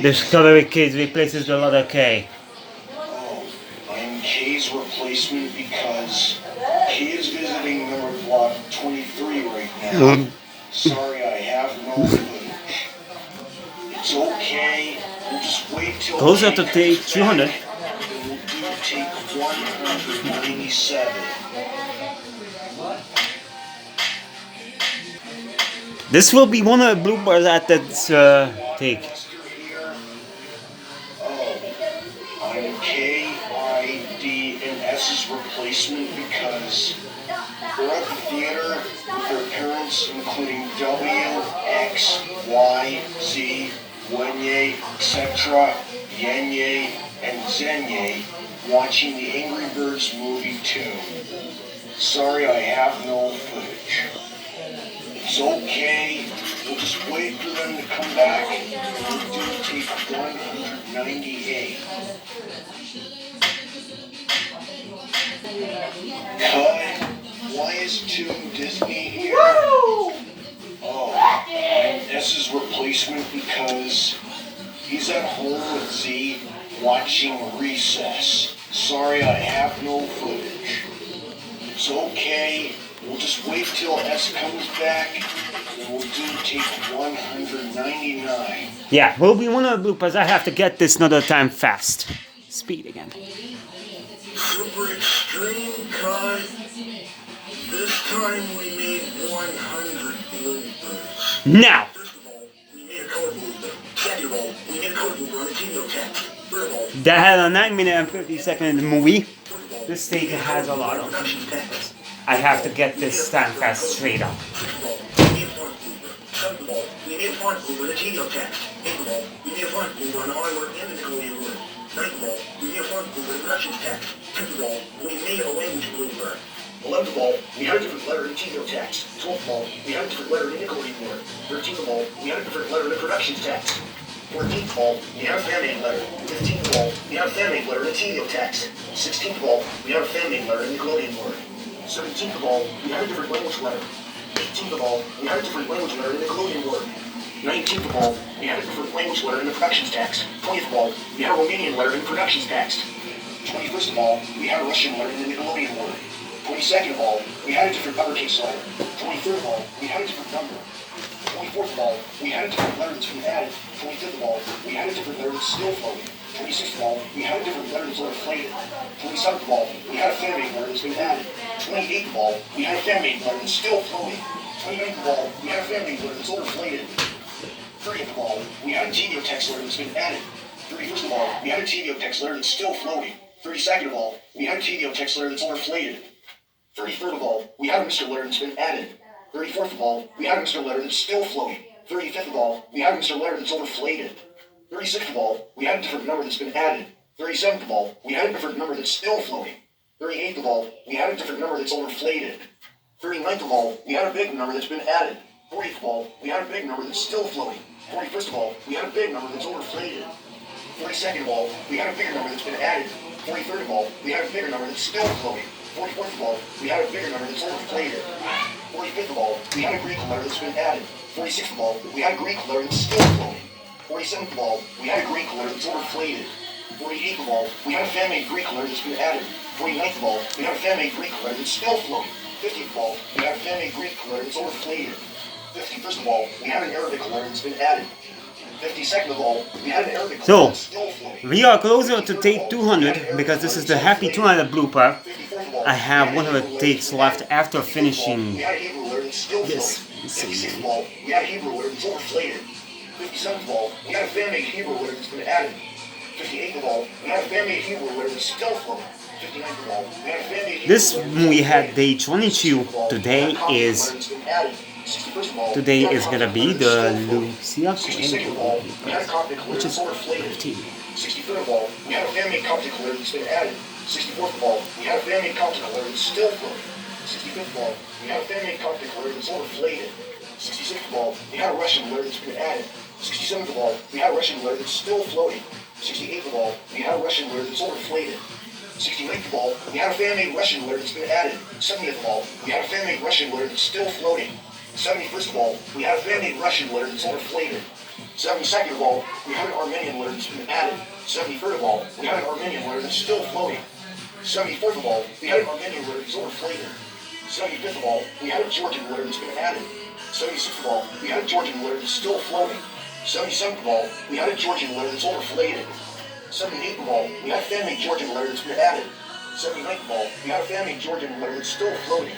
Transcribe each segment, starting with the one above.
Discovery Kids replaces the letter K. Oh, I'm K's replacement because K is visiting number block 23 right now. Sorry, I have no footage. It's okay. We'll just wait till Goes up K to take comes 200. back, and we'll do take 197. This will be one of the bloopers at that take. I'm K, I, D, and S's replacement because they're at the theater with their parents, including W, X, Y, Z, Wenye, etc., Yenye, and Zenye, watching the Angry Birds movie 2. Sorry, I have no footage. It's okay. We'll just wait for them to come back. We'll do take 198. Cut. Why is Toon Disney here? Oh, I'm S's replacement because he's at home with Z watching Recess. Sorry, I have no footage. It's okay. We'll just wait till S comes back, and we'll do take 199. Yeah, will be one of the bloopers. I have to get this another time fast. Speed again. Super extreme cut. This time we made 100 bloopers. Now! First of all, we made a color blooper. Second of all, we made a color blooper on the TV text. Third of all, That had a 9-minute and 50-second movie. This stage has a lot of production text. I have to get this time fast straight up. We made a font blooper. Seventh of all, we made a font blooper in the TV text. Eighth of all, we made a font blooper on the I word and the Nickelodeon word. Ninth of all, we made a font blooper in the production text. Tenth of all, we made a language blooper. 11th of all, we had a different letter in TV text. 12th of all, we had a different letter in the Nickelodeon word. 13th of all, we had a different letter in the production text. 14th of all, we had a fan-made letter. 15th of all, we had a fan-made letter in the TV text. 16th of all, we had a fan-made letter in the Nickelodeon word. 17th of all, we had a different language letter. 18th of all, we had a different language letter in the Nickelodeon word. 19th of all, we had a different language letter in the productions text. 20th of all, we had a Romanian letter in the productions text. 21st of all, we had a Russian letter in the Nickelodeon word. 22nd of all, we had a different uppercase letter. 23rd of all, we had a different number. 24th of all, we had a different letter that's been added. 25th of all, we had a different letter that's still floating. 26th of all, we had a different letter that's inflated. 27th of all, we had a fan-made letter that's been added. 28th of all, we had a fan-made letter that's still floating. 29th of all, we had a fan-made letter that's overinflated. 30th of all, we had a TVO text letter that's been added. 31st of all, we had a TVO text letter that's still floating. 32nd of all, we had a TVO text letter that's overinflated. 33rd of all, we had a Mr. letter that's been added. 34th of all, we had a Mr. letter that's still floating. 35th of all, we had a Mr. letter that's overinflated. 36th of all, we had a different number that's been added. 37th of all, we had a different number that's still floating. 38th of all, we had a different number that's overinflated. 39th of all, we had a big number that's been added. 40th of all, we had a big number that's still floating. 41st of all, we had a big number that's overinflated. 42nd of all, we had a bigger number that's been added. 43rd of all, we had a bigger number that's still floating. 44th of all, we had a bigger number that's overinflated. 45th of all, we had a Greek letter that's been added. 46th of all, we had a Greek letter that's still floating. 47th of all, we had a Greek letter that's overinflated. 48th of all, we had a fan-made Greek letter that's been added. 49th of all, we had a fan-made Greek letter that's still floating. 50th of all, we had a fan-made Greek letter that's overinflated. 51st of all, we had an Arabic letter that's been added. 52nd of all, we had an Arabic letter that's still floating. We are closer to take 200 because this is the Happy 200 blooper. I have 100 takes left after finishing this. 56th of all, we had a Hebrew letter that's overinflated. 57th of all, we had a fan-made Hebrew letter that's been added. 58th of all, we had a fan-made Hebrew letter that's still floating. 59th of all, we had a fan-made Hebrew This we had day 22. Today is gonna be the Lucia, which is 15. 63rd of all, we had a fan-made Coptic letter that's been added. 64th of all, we had a fan-made Coptic letter that's still floating. 65th of all, we had a fan-made Coptic letter that's overinflated. 66th of all, we had a Russian letter that's been added. 67th of all, we had a Russian letter that's still floating. 68th of all, we had a Russian letter that's overinflated. 69th of all, we had a fan-made Russian letter that's been added. 70th of all, we had a fan-made Russian letter that's still floating. 71st of all, we had a fan-made Russian litter that's overflated. 72nd of all, we had an Armenian litter that's been added. 73rd of all, we had an Armenian litter that's still floating. 74th of all, we had an Armenian litter that's overflated. 75th of all, we had a Georgian litter that's been added. 76th of all, we had a Georgian litter that's still floating. 77th of all, we had a Georgian litter that's overflated. 78th of all, we had a fan-made Georgian litter that's been added. 79th of all, we had a fan-made Georgian litter that's still floating.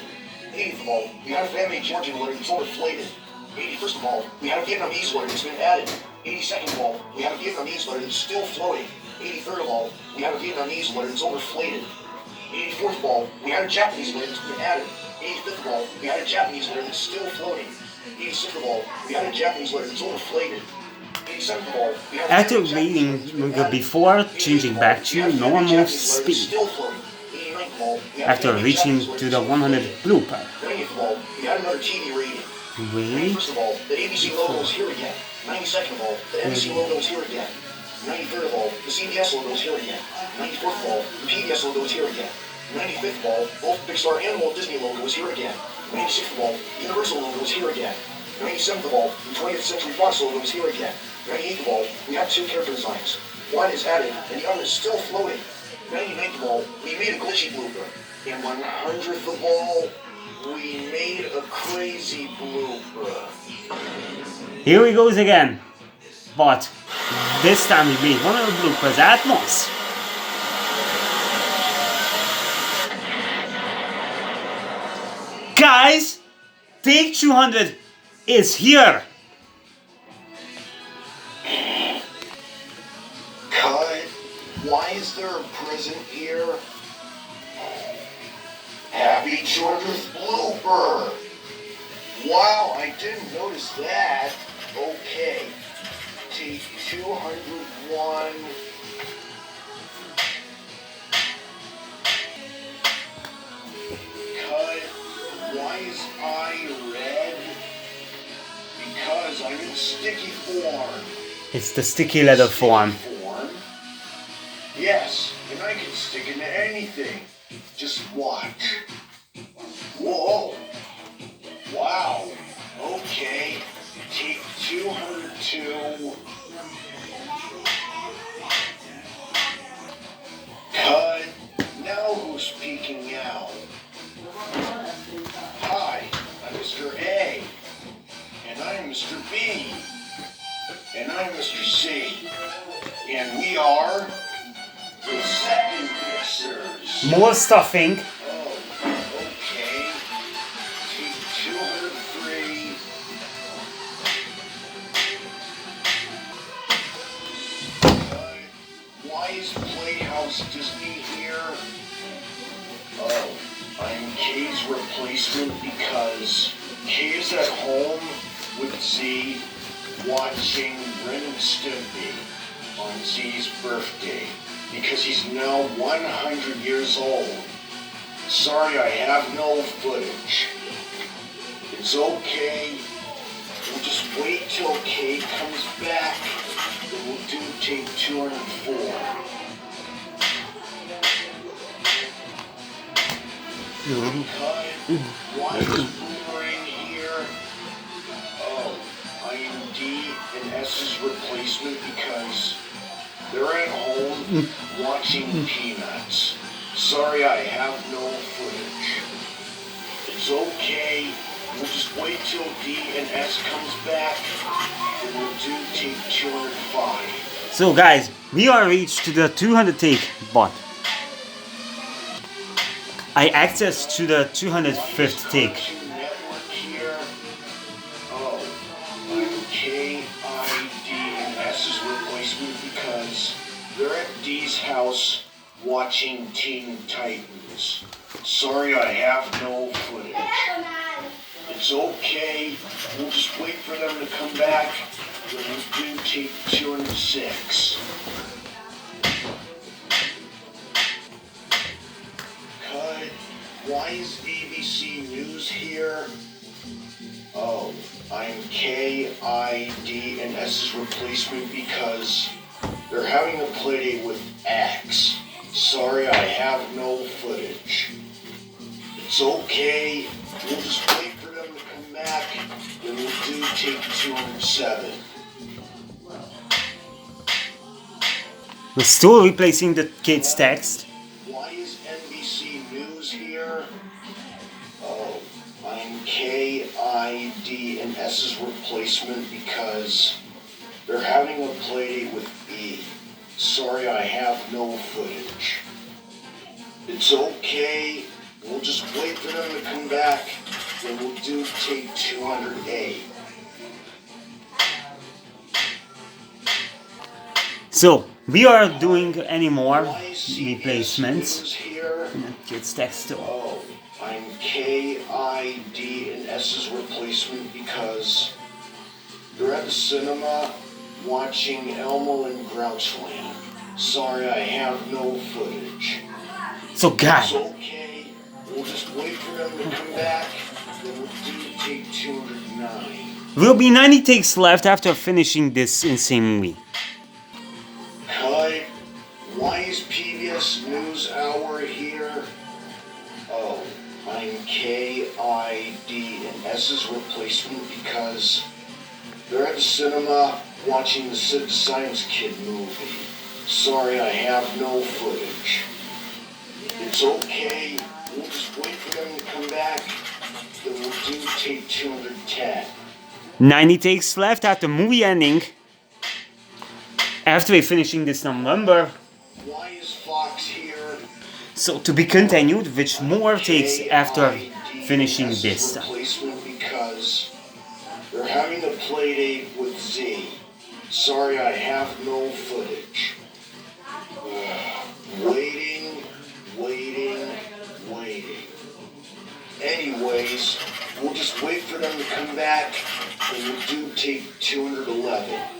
80th of all, we had a fan-made Georgian litter that's overflated. 81st of all, we had a Vietnamese litter that's been added. 82nd of all, we had a Vietnamese litter that's still floating. 83rd of all, we had a Vietnamese litter that's overflated. 84th of all, we had a Japanese litter that's been added. 85th of all, we had a Japanese litter that's still floating. 86th of all, we had a Japanese litter that's overflated. 87th of all, we had a After reading before changing back to normal speed, after reaching to the 100 blooper. 90th of all, we had another TV rating. Wait. 91st of all, the ABC logo is here again. 92nd of all, the NBC logo is here again. 93rd of all, the CBS logo is here again. 94th of all, the PBS logo is here again. 95th of all, both Pixar and Walt Disney logo is here again. 96th of all, Universal logo is here again. 97th of all, the 20th Century Fox logo is here again. 98th of all, we have two character designs. One is added, and the other is still floating. 99th of all, we made a glitchy blooper. And 100th of all, we made a crazy blooper. Here he goes again. But this time we made one of the bloopers at once. Guys, take 200 is here. Cut. Why is there a present here? Happy 200th blooper. Wow, I didn't notice that. Okay. Take 201. Cut. Why is I red? Because I'm in sticky form. It's the sticky letter form. Yes, and I can stick into anything. Just watch. Whoa. Wow. Okay. Take 202. Cut. Now who's peeking out? Hi, I'm Mr. A. And I'm Mr. B. And I'm Mr. C. And we are the second mixers. More stuffing. Oh, okay. Take 203. Why is Playhouse Disney here? Oh, I'm Kay's replacement because Kay is at home with Z watching Ren and Stimpy on Z's birthday because he's now 100 years old. Sorry, I have no footage. It's okay. We'll just wait till Kay comes back and we'll do take 204. Why is Boomerang here? Oh, I am D and S's replacement because they're at home watching Peanuts. Sorry, I have no footage. It's okay. We'll just wait till D and S comes back and we'll do take 205. So guys, we are reached to the 200 take, but I access to the 205th take. Network here. Oh, I'm K, I, D, and S's replacement because they're at D's house watching Teen Titans. Sorry, I have no footage. It's okay. We'll just wait for them to come back. Then we'll do take 206. Cut. Why is ABC News here? Oh, I'm K, I, D, and S's replacement because they're having a playdate with X. Sorry, I have no footage. It's okay. We'll just wait for them to come back, then we'll do take 207. We're still replacing the kid's text. Why is NBC News here? Oh, I'm KID and S's replacement because they're having a playdate with E. Sorry, I have no footage. It's okay. We'll just wait for them to come back, then we'll do take 200A. So we are doing any more Why is CBS replacements. News here? Kids text still. Oh, I'm KID and S's replacement because they're at the cinema watching Elmo and Grouchland. Sorry, I have no footage. So It's God, okay. We'll just wait for them to come back. Then we'll do take 209. will be 90 takes left after finishing this insane movie. Cut. Why is PVS News Hour here? Oh, I'm KID and S's replacement because they're at the cinema watching the Sid the Science Kid movie. Sorry, I have no footage. It's okay. We'll just wait for them to come back. Then we'll do take 210. 90 takes left after movie ending. After we finishing this number. Why is Fox here? So to be continued, which more takes after finishing KID this time. replacement because they're having a play date with Z. Sorry, I have no footage. Waiting. Anyways, we'll just wait for them to come back and we'll do take 211.